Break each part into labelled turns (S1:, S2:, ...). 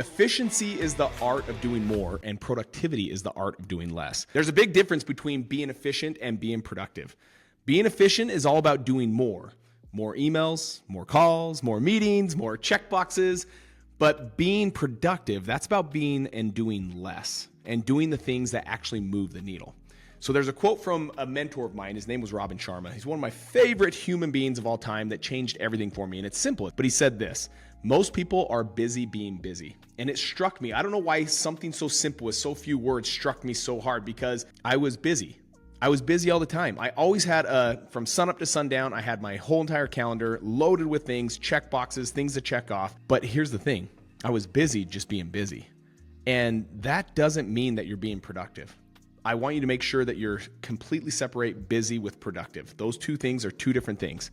S1: Efficiency is the art of doing more, and productivity is the art of doing less. There's a big difference between being efficient and being productive. Being efficient is all about doing more emails, more calls, more meetings, more checkboxes. But being productive, that's about being and doing less and doing the things that actually move the needle. So there's a quote from a mentor of mine. His name was Robin Sharma. He's one of my favorite human beings of all time that changed everything for me. And it's simple, but he said this: most people are busy being busy. And it struck me. I don't know why something so simple with so few words struck me so hard, because I was busy. I was busy all the time. I always had from sunup to sundown, I had my whole entire calendar loaded with things, check boxes, things to check off. But here's the thing. I was busy just being busy. And that doesn't mean that you're being productive. I want you to make sure that you're completely separate busy with productive. Those two things are two different things.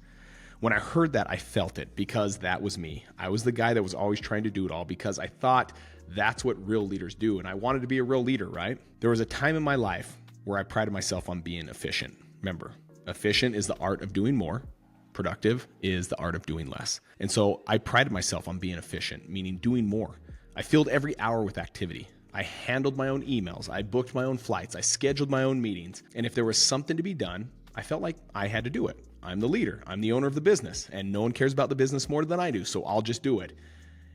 S1: When I heard that, I felt it, because that was me. I was the guy that was always trying to do it all because I thought that's what real leaders do. And I wanted to be a real leader, right? There was a time in my life where I prided myself on being efficient. Remember, efficient is the art of doing more. Productive is the art of doing less. And so I prided myself on being efficient, meaning doing more. I filled every hour with activity. I handled my own emails. I booked my own flights. I scheduled my own meetings. And if there was something to be done, I felt like I had to do it. I'm the leader. I'm the owner of the business, and no one cares about the business more than I do, so I'll just do it.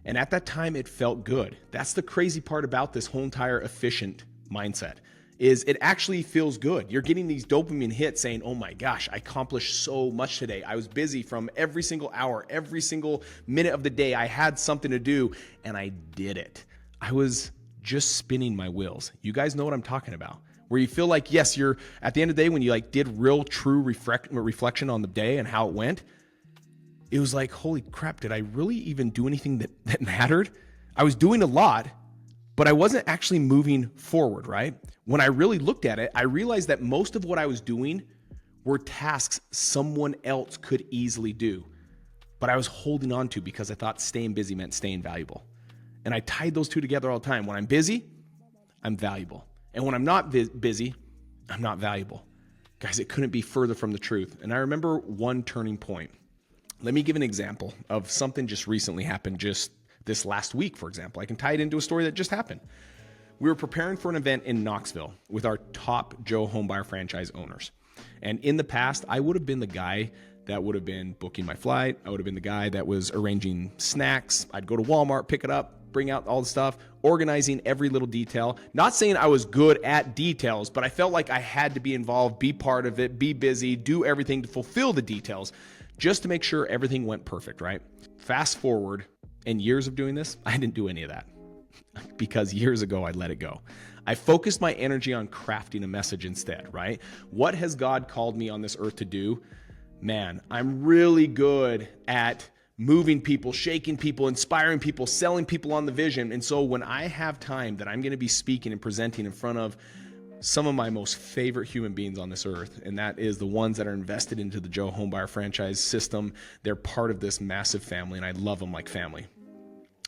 S1: And at that time, it felt good. That's the crazy part about this whole entire efficient mindset, is it actually feels good. You're getting these dopamine hits saying, oh my gosh, I accomplished so much today. I was busy from every single hour, every single minute of the day. I had something to do, and I did it. I was just spinning my wheels. You guys know what I'm talking about. Where you feel like, yes, you're at the end of the day, when you did real true reflection on the day and how it went, it was like, holy crap, did I really even do anything that mattered? I was doing a lot, but I wasn't actually moving forward, right? When I really looked at it, I realized that most of what I was doing were tasks someone else could easily do, but I was holding on to because I thought staying busy meant staying valuable. And I tied those two together all the time. When I'm busy, I'm valuable. And when I'm not busy, I'm not valuable. Guys, it couldn't be further from the truth. And I remember one turning point. Let me give an example of something just recently happened just this last week, for example. I can tie it into a story that just happened. We were preparing for an event in Knoxville with our top Joe Homebuyer franchise owners. And in the past, I would have been the guy that would have been booking my flight. I would have been the guy that was arranging snacks. I'd go to Walmart, pick it up, bring out all the stuff, organizing every little detail. Not saying I was good at details, but I felt like I had to be involved, be part of it, be busy, do everything to fulfill the details, just to make sure everything went perfect, right? Fast forward, in years of doing this, I didn't do any of that because years ago I let it go. I focused my energy on crafting a message instead, right? What has God called me on this earth to do? Man, I'm really good at moving people, shaking people, inspiring people, selling people on the vision. And so when I have time that I'm going to be speaking and presenting in front of some of my most favorite human beings on this earth, and that is the ones that are invested into the Joe Homebuyer franchise system, they're part of this massive family, and I love them like family.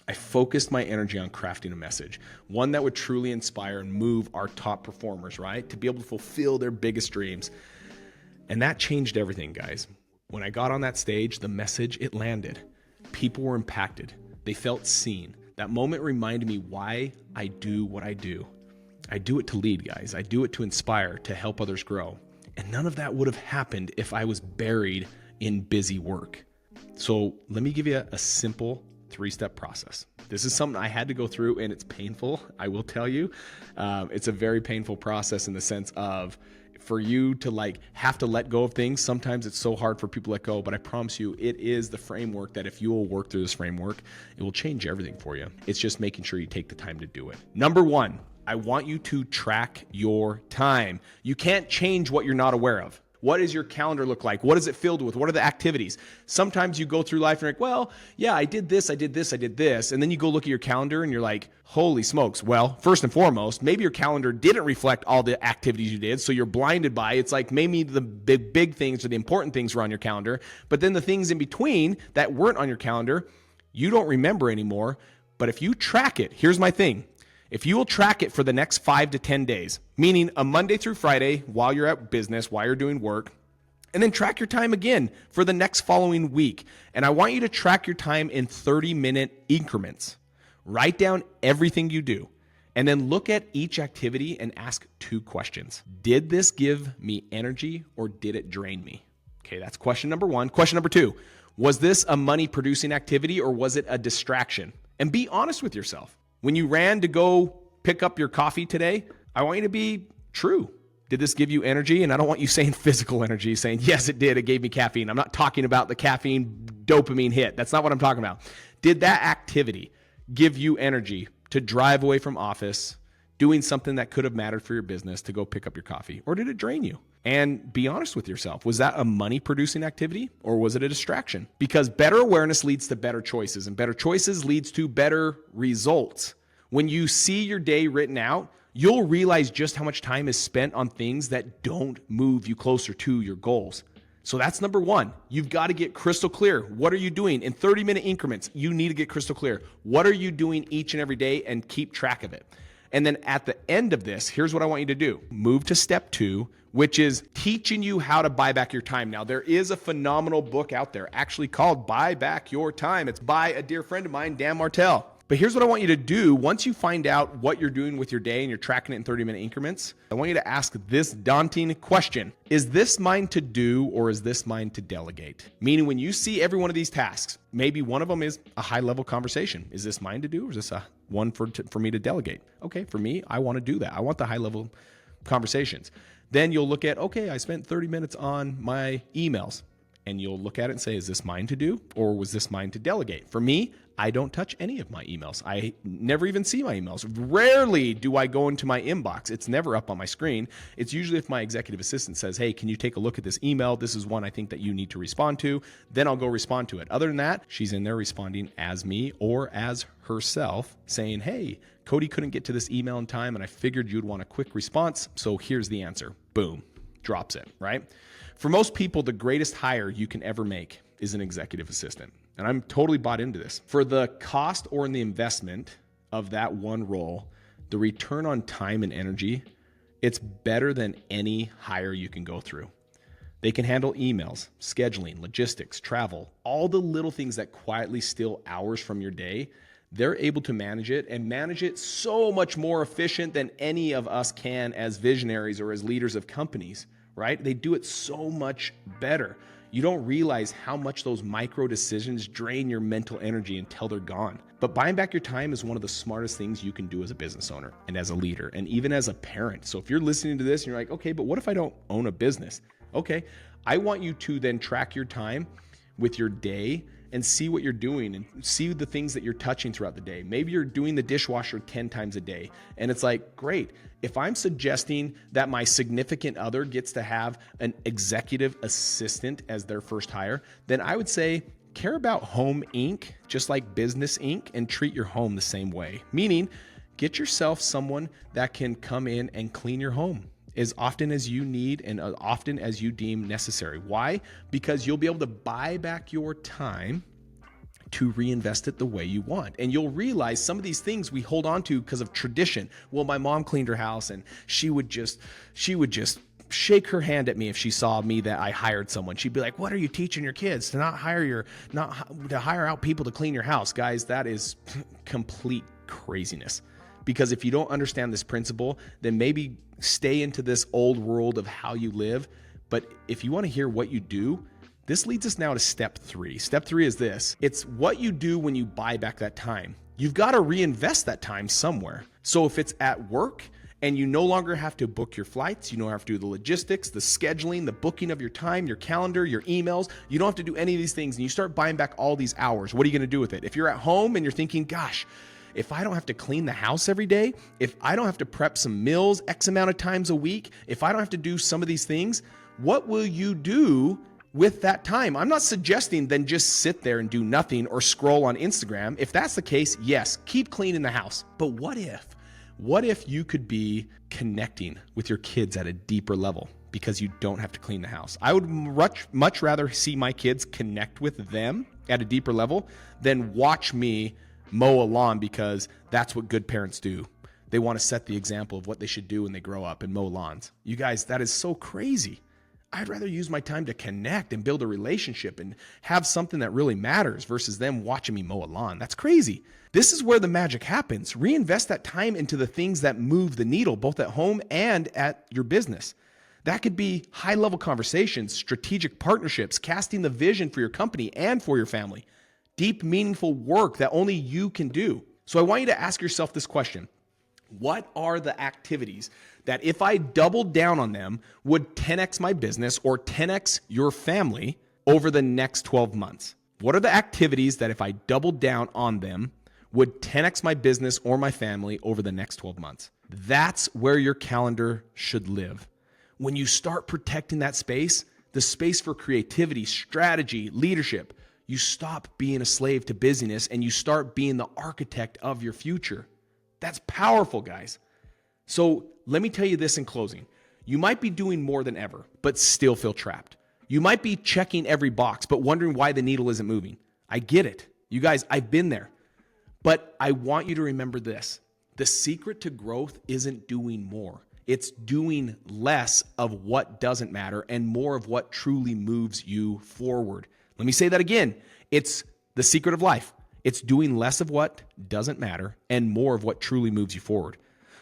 S1: I focused my energy on crafting a message, one that would truly inspire and move our top performers, right? To be able to fulfill their biggest dreams. And that changed everything, guys. When I got on that stage, the message, it landed. People were impacted. They felt seen. That moment reminded me why I do what I do. I do it to lead, guys. I do it to inspire, to help others grow. And none of that would have happened if I was buried in busy work. So let me give you a simple 3-step process. This is something I had to go through, and it's painful. I will tell you, it's a very painful process in the sense of for you to have to let go of things. Sometimes it's so hard for people to let go, but I promise you, it is the framework that if you will work through this framework, it will change everything for you. It's just making sure you take the time to do it. Number 1, I want you to track your time. You can't change what you're not aware of. What does your calendar look like? What is it filled with? What are the activities? Sometimes you go through life and you're like, well, yeah, I did this, I did this, I did this. And then you go look at your calendar and you're like, holy smokes. Well, first and foremost, maybe your calendar didn't reflect all the activities you did. So you're blinded by it's like maybe the big things or the important things were on your calendar. But then the things in between that weren't on your calendar, you don't remember anymore. But if you track it, here's my thing. If you will track it for the next 5 to 10 days, meaning a Monday through Friday while you're at business, while you're doing work, and then track your time again for the next following week. And I want you to track your time in 30-minute increments. Write down everything you do and then look at each activity and ask 2 questions. Did this give me energy or did it drain me? Okay, that's question number 1. Question number 2, was this a money producing activity or was it a distraction? And be honest with yourself. When you ran to go pick up your coffee today, I want you to be true. Did this give you energy? And I don't want you saying physical energy, saying, yes, it did. It gave me caffeine. I'm not talking about the caffeine dopamine hit. That's not what I'm talking about. Did that activity give you energy to drive away from office, doing something that could have mattered for your business to go pick up your coffee? Or did it drain you? And be honest with yourself. Was that a money producing activity or was it a distraction? Because better awareness leads to better choices, and better choices leads to better results. When you see your day written out, you'll realize just how much time is spent on things that don't move you closer to your goals. So that's number 1. You've got to get crystal clear. What are you doing? In 30-minute increments, you need to get crystal clear. What are you doing each and every day, and keep track of it. And then at the end of this, here's what I want you to do. Move to step 2, which is teaching you how to buy back your time. Now, there is a phenomenal book out there actually called Buy Back Your Time. It's by a dear friend of mine, Dan Martell. But here's what I want you to do. Once you find out what you're doing with your day and you're tracking it in 30-minute increments, I want you to ask this daunting question. Is this mine to do or is this mine to delegate? Meaning when you see every one of these tasks, maybe one of them is a high-level conversation. Is this mine to do or is this a one for me to delegate? Okay, for me, I want to do that. I want the high-level conversations. Then you'll look at, okay, I spent 30 minutes on my emails. And you'll look at it and say, is this mine to do or was this mine to delegate? For me, I don't touch any of my emails. I never even see my emails. Rarely do I go into my inbox. It's never up on my screen. It's usually if my executive assistant says, hey, can you take a look at this email? This is one I think that you need to respond to. Then I'll go respond to it. Other than that, she's in there responding as me or as herself saying, hey, Cody couldn't get to this email in time and I figured you'd want a quick response. So here's the answer. Boom. Drops it, right? For most people, the greatest hire you can ever make is an executive assistant. And I'm totally bought into this. For the cost or in the investment of that one role, the return on time and energy, it's better than any hire you can go through. They can handle emails, scheduling, logistics, travel, all the little things that quietly steal hours from your day. They're able to manage it and manage it so much more efficient than any of us can as visionaries or as leaders of companies, right? They do it so much better. You don't realize how much those micro decisions drain your mental energy until they're gone. But buying back your time is one of the smartest things you can do as a business owner and as a leader and even as a parent. So if you're listening to this and you're like, okay, but what if I don't own a business? Okay, I want you to then track your time with your day and see what you're doing and see the things that you're touching throughout the day. Maybe you're doing the dishwasher 10 times a day. And it's like, great. If I'm suggesting that my significant other gets to have an executive assistant as their first hire, then I would say, care about home Inc., just like business Inc., and treat your home the same way. Meaning, get yourself someone that can come in and clean your home as often as you need and as often as you deem necessary. Why? Because you'll be able to buy back your time to reinvest it the way you want. And you'll realize some of these things we hold on to because of tradition. Well, my mom cleaned her house and she would just shake her hand at me if she saw me that I hired someone. She'd be like, what are you teaching your kids to not hire out people to clean your house? Guys, that is complete craziness. Because if you don't understand this principle, then maybe stay into this old world of how you live. But if you want to hear what you do, this leads us now to step 3. Step 3 is this. It's what you do when you buy back that time. You've got to reinvest that time somewhere. So if it's at work and you no longer have to book your flights, you don't have to do the logistics, the scheduling, the booking of your time, your calendar, your emails, you don't have to do any of these things, and you start buying back all these hours, what are you going to do with it? If you're at home and you're thinking, gosh, if I don't have to clean the house every day, if I don't have to prep some meals X amount of times a week, if I don't have to do some of these things, what will you do with that time? I'm not suggesting then just sit there and do nothing or scroll on Instagram. If that's the case, yes, keep cleaning the house. But what if you could be connecting with your kids at a deeper level because you don't have to clean the house? I would much rather see my kids connect with them at a deeper level than watch me mow a lawn because that's what good parents do. They want to set the example of what they should do when they grow up and mow lawns. You guys, that is so crazy. I'd rather use my time to connect and build a relationship and have something that really matters versus them watching me mow a lawn. That's crazy. This is where the magic happens. Reinvest that time into the things that move the needle, both at home and at your business. That could be high-level conversations, strategic partnerships, casting the vision for your company and for your family, deep, meaningful work that only you can do. So I want you to ask yourself this question. What are the activities that if I doubled down on them would 10x my business or 10x your family over the next 12 months? What are the activities that if I doubled down on them would 10x my business or my family over the next 12 months? That's where your calendar should live. When you start protecting that space, the space for creativity, strategy, leadership, you stop being a slave to busyness and you start being the architect of your future. That's powerful, guys. So let me tell you this in closing. You might be doing more than ever, but still feel trapped. You might be checking every box, but wondering why the needle isn't moving. I get it. You guys, I've been there. But I want you to remember this. The secret to growth isn't doing more. It's doing less of what doesn't matter and more of what truly moves you forward. Let me say that again. It's the secret of life. It's doing less of what doesn't matter and more of what truly moves you forward.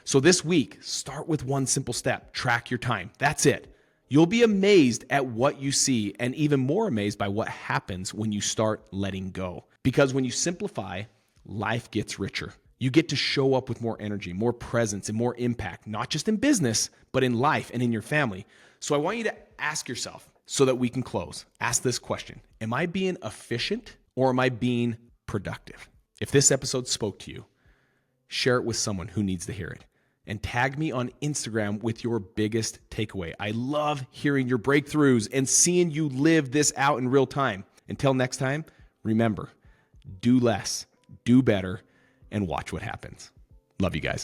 S1: So this week, start with one simple step. Track your time. That's it. You'll be amazed at what you see and even more amazed by what happens when you start letting go. Because when you simplify, life gets richer. You get to show up with more energy, more presence, and more impact, not just in business, but in life and in your family. So I want you to ask yourself, so that we can close, ask this question. Am I being efficient or am I being productive? If this episode spoke to you, share it with someone who needs to hear it. And tag me on Instagram with your biggest takeaway. I love hearing your breakthroughs and seeing you live this out in real time. Until next time, remember, do less, do better, and watch what happens. Love you guys.